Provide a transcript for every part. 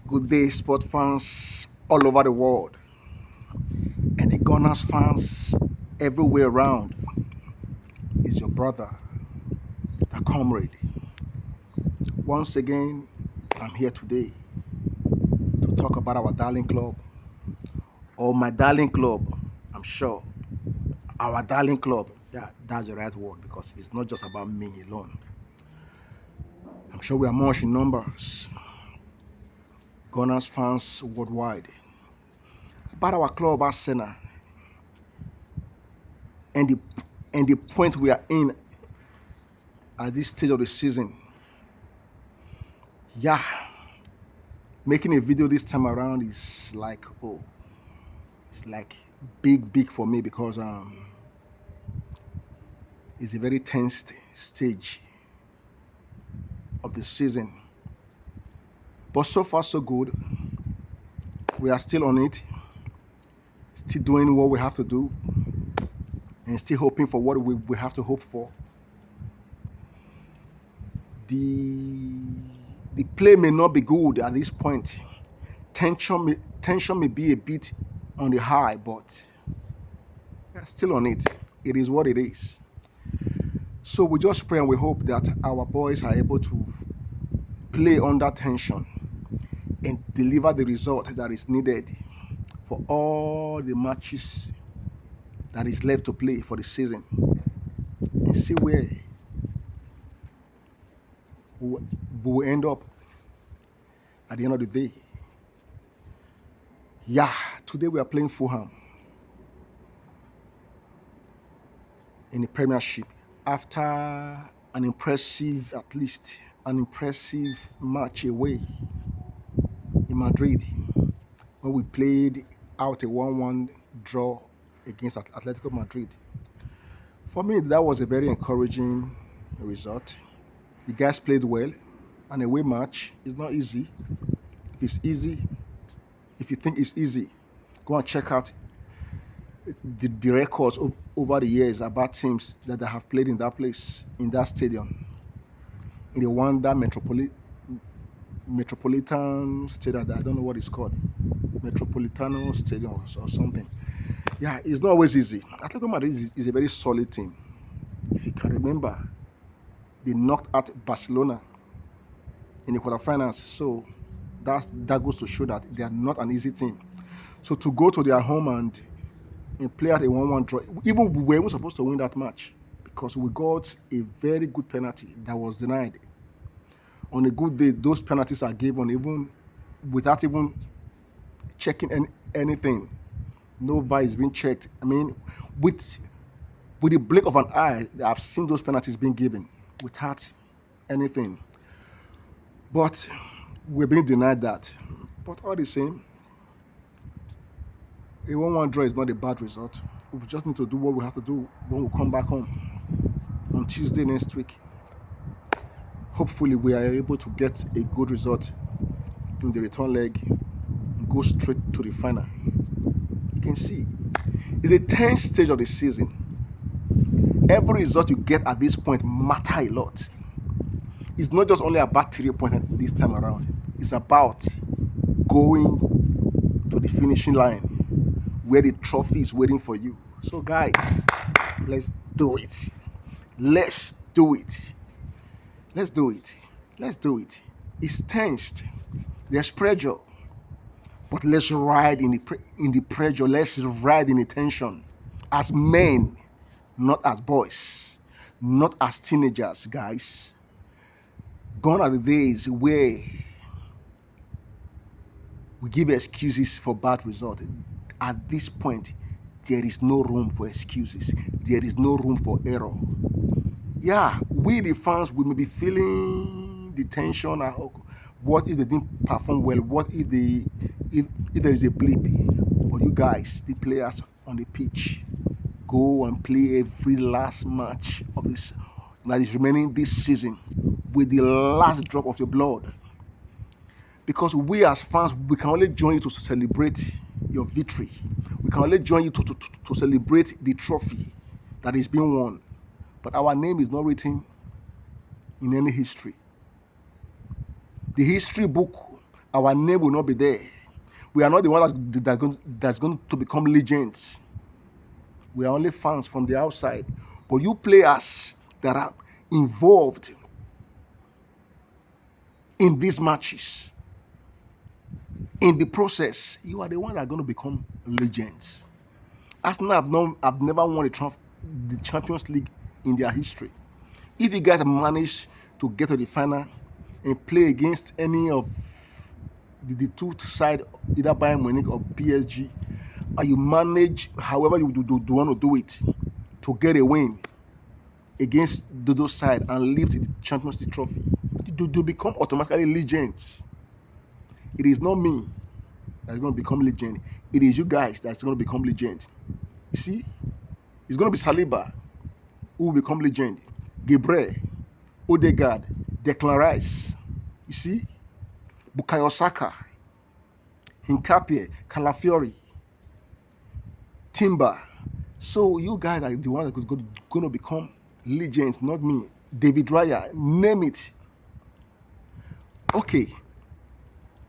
Good day, sport fans all over the world, and the Gunners fans everywhere around. Is your brother, a comrade. Once again, I'm here today to talk about our darling club, or my darling club. I'm sure our darling club. Yeah, that's the right word because it's not just about me alone. I'm sure we are much in numbers. Gunners fans worldwide. About our club, Arsenal, and the and the point we are in at this stage of the season. Yeah, making a video this time around is like, it's like big for me because it's a very tense stage of the season. But so far so good. We are still on it, still doing what we have to do, and still hoping for what we have to hope for. The play may not be good at this point. Tension may be a bit on the high, but we are still on it. It is what it is. So we just pray and we hope that our boys are able to play under tension and deliver the result that is needed for all the matches that is left to play for the season, and see where we will end up at the end of the day. Yeah, today we are playing Fulham in the Premiership after at least an impressive match away in Madrid when we played out a 1-1 draw against Atletico Madrid. For me, that was a very encouraging result. The guys played well. An away match is not easy. If it's easy, if you think it's easy, go and check out the records over the years about teams that have played in that place, in that stadium, in the Wanda Metropolitan Stadium. I don't know what it's called, Metropolitano Stadium or something. Yeah, it's not always easy. Atletico Madrid is a very solid team. If you can remember, they knocked out Barcelona in the quarterfinals. So that goes to show that they are not an easy team. So to go to their home and play at a 1-1 draw, even we were even supposed to win that match because we got a very good penalty that was denied. On a good day, those penalties are given even without even checking anything. No VAR is being checked. I mean, with the blink of an eye, I've seen those penalties being given without anything. But we're being denied that. But all the same, a 1-1 draw is not a bad result. We just need to do what we have to do when we come back home on Tuesday next week. Hopefully, we are able to get a good result in the return leg and go straight to the final. You can see, it's a tense stage of the season. Every result you get at this point matter a lot. It's not just only about 3 points this time around. It's about going to the finishing line where the trophy is waiting for you. So guys, let's do it. Let's do it. Let's do it. Let's do it. It's tensed. There's pressure. But let's ride in the pressure. Let's ride in the tension. As men, not as boys. Not as teenagers, guys. Gone are the days where we give excuses for bad results. At this point, there is no room for excuses. There is no room for error. Yeah, we the fans, we may be feeling the tension. What if they didn't perform well? What if there is a blip? But you guys, the players on the pitch, go and play every last match of this that is remaining this season with the last drop of your blood. Because we as fans, we can only join you to celebrate your victory. We can only join you to celebrate the trophy that is being won. But our name is not written in any history. The history book Our name will not be there. We are not the one that's going to become legends. We are only fans from the outside. But you players that are involved in these matches, in the process, you are the one that are going to become legends. Arsenal have never won the Champions League in their history. If you guys manage to get to the final and play against any of the two side, either Bayern Munich or PSG, and you manage, however you do want to do it, to get a win against those side and lift the Champions League trophy, you become automatically legends. It is not me that's going to become legend. It is you guys that's going to become legend. You see, it's going to be Saliba who will become legend. Gabriel, Odegaard, Declan Rice. You see, Bukayo Saka, Hinkapie, Calafiori, Timber. So you guys are the ones that are going to become legends, not me. David Raya, name it. Okay,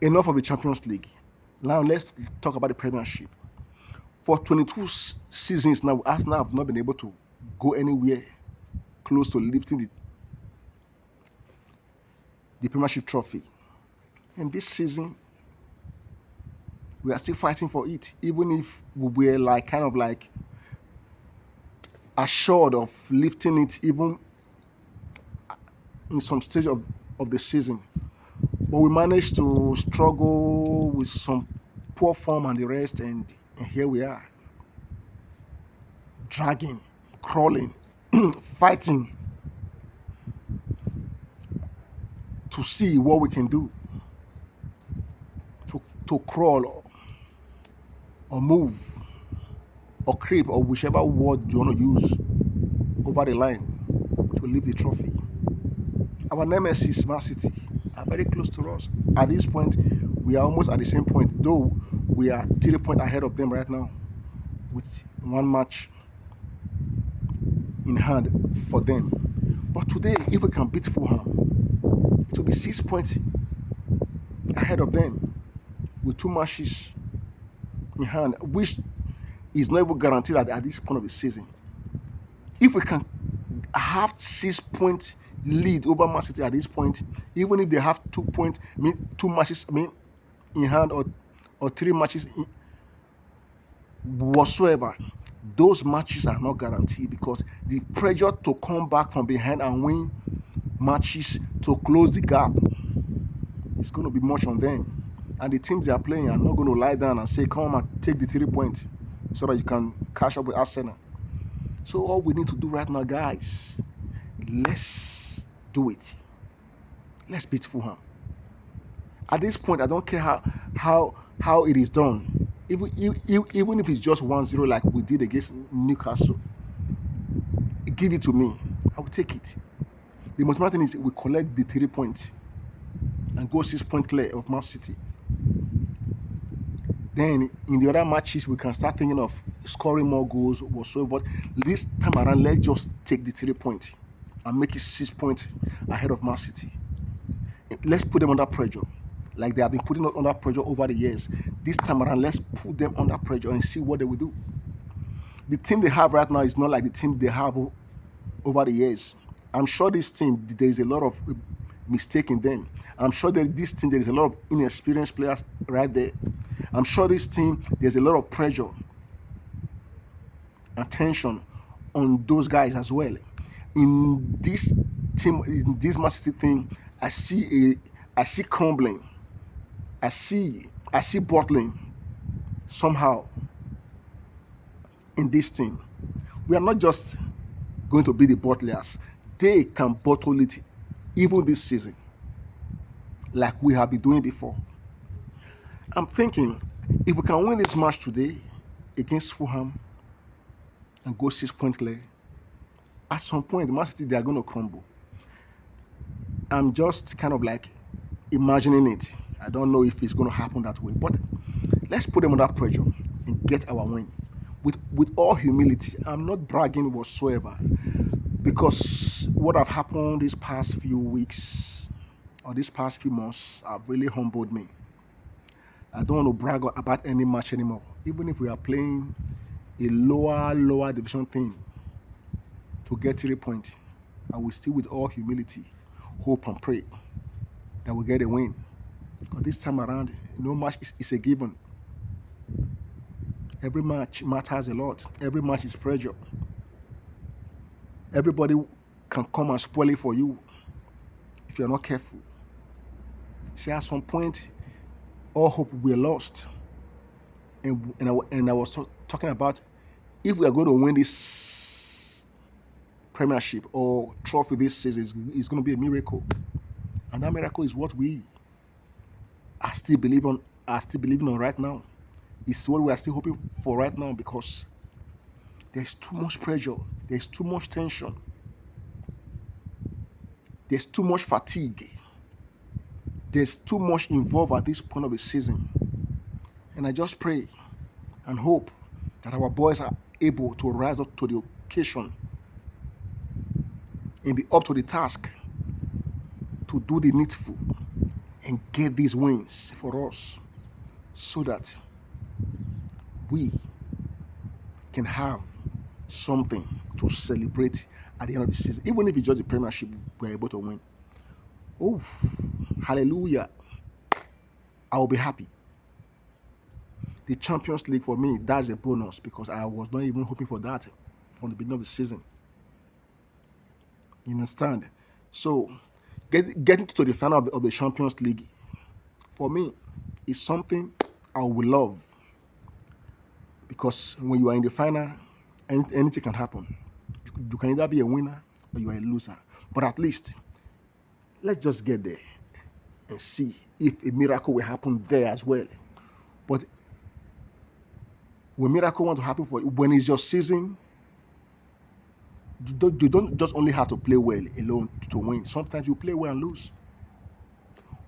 enough of the Champions League. Now let's talk about the Premiership. For 22 seasons now, Arsenal have not been able to go anywhere close to lifting the Premiership trophy. And this season, we are still fighting for it, even if we were like kind of like assured of lifting it even in some stage of the season. But we managed to struggle with some poor form and the rest, and here we are. Dragging, crawling, fighting to see what we can do. To crawl or move or creep or whichever word you want to use over the line to lift the trophy. Our nemesis, Man City, are very close to us. At this point, we are almost at the same point, though we are 3 points ahead of them right now with one match in hand for them. But today, if we can beat Fulham, it will be 6 points ahead of them with 2 matches in hand, which is not even guaranteed at this point of the season. If we can have 6 point lead over Man City at this point, even if they have 2 points, 2 matches in hand or 3 matches whatsoever, those matches are not guaranteed because the pressure to come back from behind and win matches to close the gap is going to be much on them. And the teams they are playing are not going to lie down and say, come and take the 3 points so that you can catch up with Arsenal. So all we need to do right now, guys, let's do it. Let's beat Fulham. At this point, I don't care how it is done. Even if it's just 1-0 like we did against Newcastle, give it to me. I will take it. The most important thing is we collect the 3 points and go 6 points clear of Man City. Then in the other matches, we can start thinking of scoring more goals whatsoever. But this time around, let's just take the 3 points and make it 6 points ahead of Man City. Let's put them under pressure, like they have been putting us under pressure over the years. This time around, let's put them under pressure and see what they will do. The team they have right now is not like the team they have over the years. I'm sure this team, there is a lot of mistake in them. I'm sure that this team, there is a lot of inexperienced players right there. I'm sure this team, there's a lot of pressure and tension on those guys as well. In this team, in this Man City thing, I see crumbling. I see bottling somehow in this team. We are not just going to be the bottlers. They can bottle it even this season, like we have been doing before. I'm thinking, if we can win this match today against Fulham and go 6 points clear, at some point, Man City, they are going to crumble. I'm just kind of like imagining it. I don't know if it's going to happen that way, but let's put them under pressure and get our win. With all humility, I'm not bragging whatsoever, because what have happened these past few weeks or these past few months have really humbled me. I don't want to brag about any match anymore. Even if we are playing a lower division team to get 3 points, I will still, with all humility, hope and pray that we get a win. Because this time around, no match is a given. Every match matters a lot. Every match is pressure. Everybody can come and spoil it for you if you're not careful. See, at some point, all hope we're lost. And I was talking about if we are going to win this premiership or trophy this season, it's going to be a miracle. And that miracle is what we are still believing on right now. It's what we are still hoping for right now, because there's too much pressure, there's too much tension, there's too much fatigue, there's too much involved at this point of the season. And I just pray and hope that our boys are able to rise up to the occasion and be up to the task to do the needful and get these wins for us, so that we can have something to celebrate at the end of the season. Even if it's just the premiership, we're able to win. Oh, hallelujah. I will be happy. The Champions League, for me, that's a bonus, because I was not even hoping for that from the beginning of the season. You understand? So, getting to the final of the Champions League, for me, is something I will love. Because when you are in the final, anything can happen. You can either be a winner or you are a loser. But at least, let's just get there and see if a miracle will happen there as well. But when miracle want to happen for you, when it's your season, you don't just only have to play well alone to win. Sometimes you play well and lose.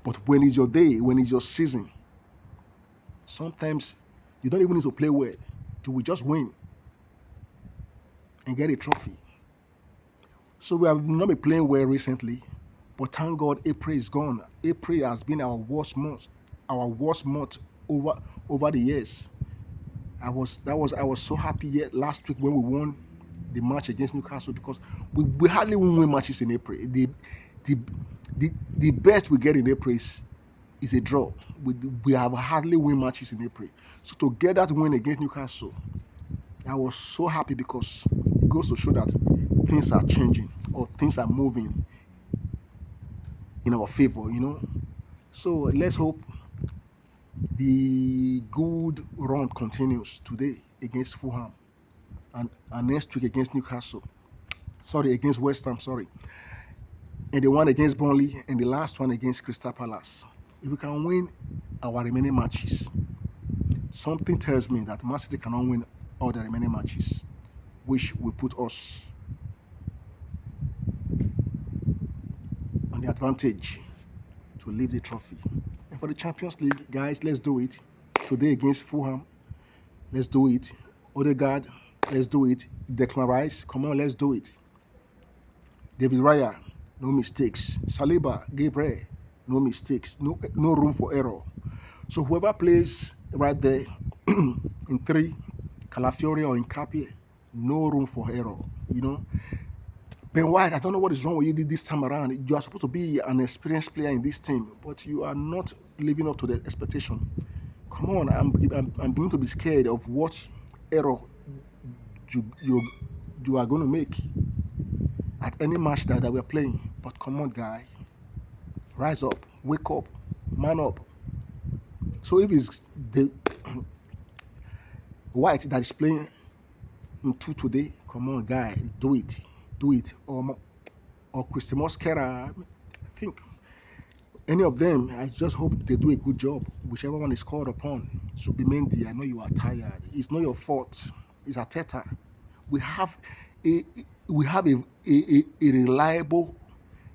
But when it's your day, when it's your season, sometimes you don't even need to play well. You will just win and get a trophy. So we have not been playing well recently, but thank God April is gone. April has been our worst month over the years. I was so happy last week when we won the match against Newcastle, because we hardly win matches in April. The best we get in April is a draw. We have hardly win matches in April. So to get that win against Newcastle, I was so happy, because it goes to show that things are changing or things are moving in our favor, So let's hope the good run continues today against Fulham and next week against Newcastle. Against West Ham, and the one against Burnley, and the last one against Crystal Palace. If we can win our remaining matches, something tells me that Man City cannot win all the remaining matches, which will put us on the advantage to leave the trophy. And for the Champions League, guys, let's do it. Today against Fulham, let's do it. Odegaard, let's do it. Declan Rice, come on, let's do it. David Raya, no mistakes. Saliba, Gabriel, no mistakes. No room for error. So whoever plays right there in 3, Calafiori or Nkapie, no room for error, Ben White, I don't know what is wrong with you this time around. You are supposed to be an experienced player in this team, but you are not living up to the expectation. Come on, I'm beginning to be scared of what error you are going to make at any match that we're playing. But come on, guy, rise up, wake up, man up. So if it's the White that is playing in 2 today, come on, guy, do it. Or Christian Mosquera, I think any of them, I just hope they do a good job. Whichever one is called upon. Subimendi, I know you are tired. It's not your fault. It's Arteta. We have a reliable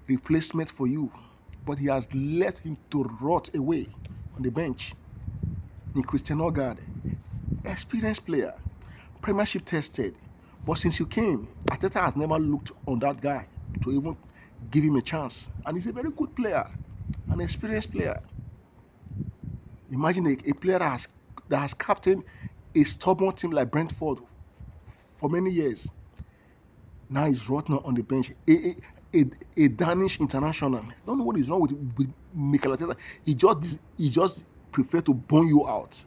replacement for you, but he has let him to rot away on the bench. In Christian Ogard, experienced player, premiership tested, but since you came, Arteta has never looked on that guy to even give him a chance, and he's a very good player, an experienced player. Imagine a player that has captained a stubborn team like Brentford for many years. Now he's rotting on the bench. A Danish international. I don't know what is wrong with Mikel Arteta. He just prefer to burn you out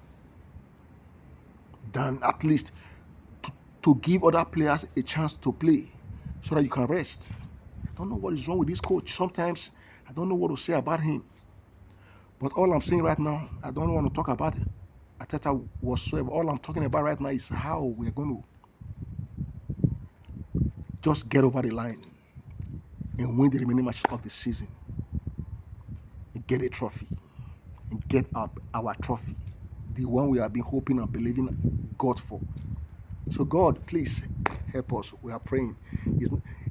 than at least to give other players a chance to play so that you can rest. I don't know what is wrong with this coach. Sometimes I don't know what to say about him. But all I'm saying right now, I don't want to talk about Arteta whatsoever. All I'm talking about right now is how we're going to just get over the line and win the remaining matches of the season and get a trophy and get our trophy, the one we have been hoping and believing God for. So God, please help us. We are praying.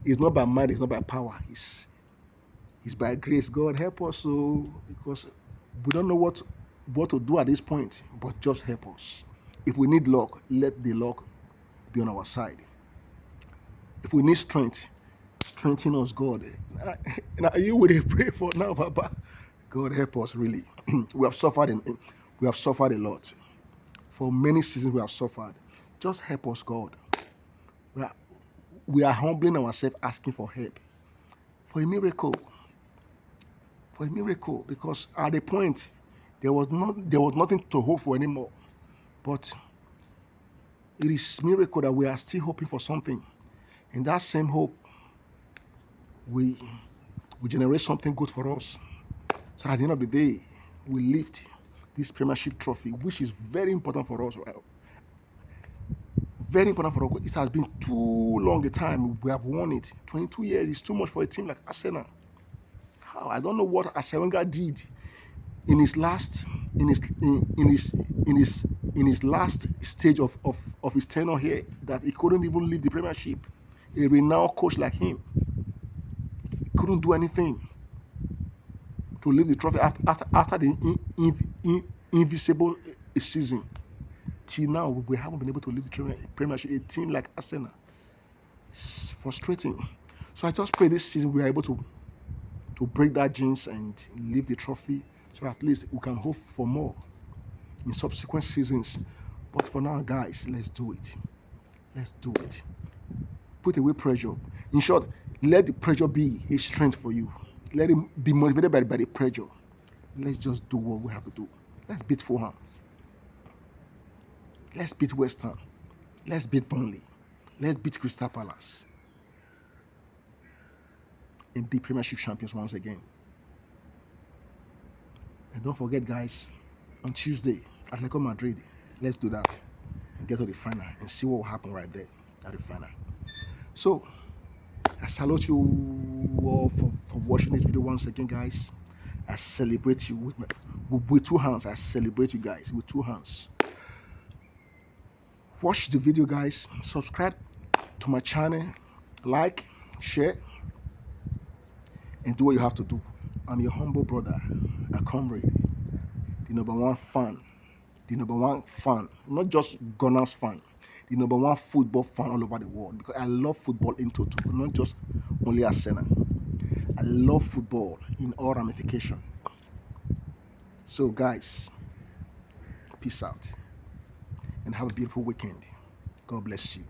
It's not by might, it's not by power. It's by grace. God, help us, because we don't know what to do at this point, but just help us. If we need luck, let the luck be on our side. If we need strength, strengthen us, God. Now you would pray for now, Papa. God help us, really. We have suffered a lot. For many seasons we have suffered. Just help us, God. We are humbling ourselves, asking for help. For a miracle. Because at the point there was nothing to hope for anymore. But it is a miracle that we are still hoping for something. And that same hope we generate something good for us. So at the end of the day, we lift this Premiership trophy, which is very important for us. Very important for us. It has been too long a time we have won it. 22 years is too much for a team like Arsenal. How? I don't know what Arsene Wenger did in his last stage of his tenure here, that he couldn't even leave the Premiership. A renowned coach like him, he couldn't do anything to leave the trophy after the invisible season. Till now, we haven't been able to leave the Premiership. A team like Arsenal, it's frustrating. So I just pray this season we are able to break that jinx and leave the trophy, so at least we can hope for more in subsequent seasons. But for now, guys, let's do it. Let's do it. Put away pressure. In short, let the pressure be a strength for you. Let him be motivated by the pressure. Let's just do what we have to do. Let's beat Fulham. Let's beat West Ham. Let's beat Burnley. Let's beat Crystal Palace. And be Premiership champions once again. And don't forget, guys, on Tuesday, Atletico Madrid, let's do that and get to the final and see what will happen right there at the final. So, I salute you all for watching this video once again, guys. I celebrate you with two hands. I celebrate you guys with two hands. Watch the video, guys. Subscribe to my channel. Like, share, and do what you have to do. I'm your humble brother, a comrade, the number one fan, not just Gunners fan, the number one football fan all over the world, because I love football in total, not just only Arsenal. I love football in all ramifications. So guys, peace out and have a beautiful weekend. God bless you.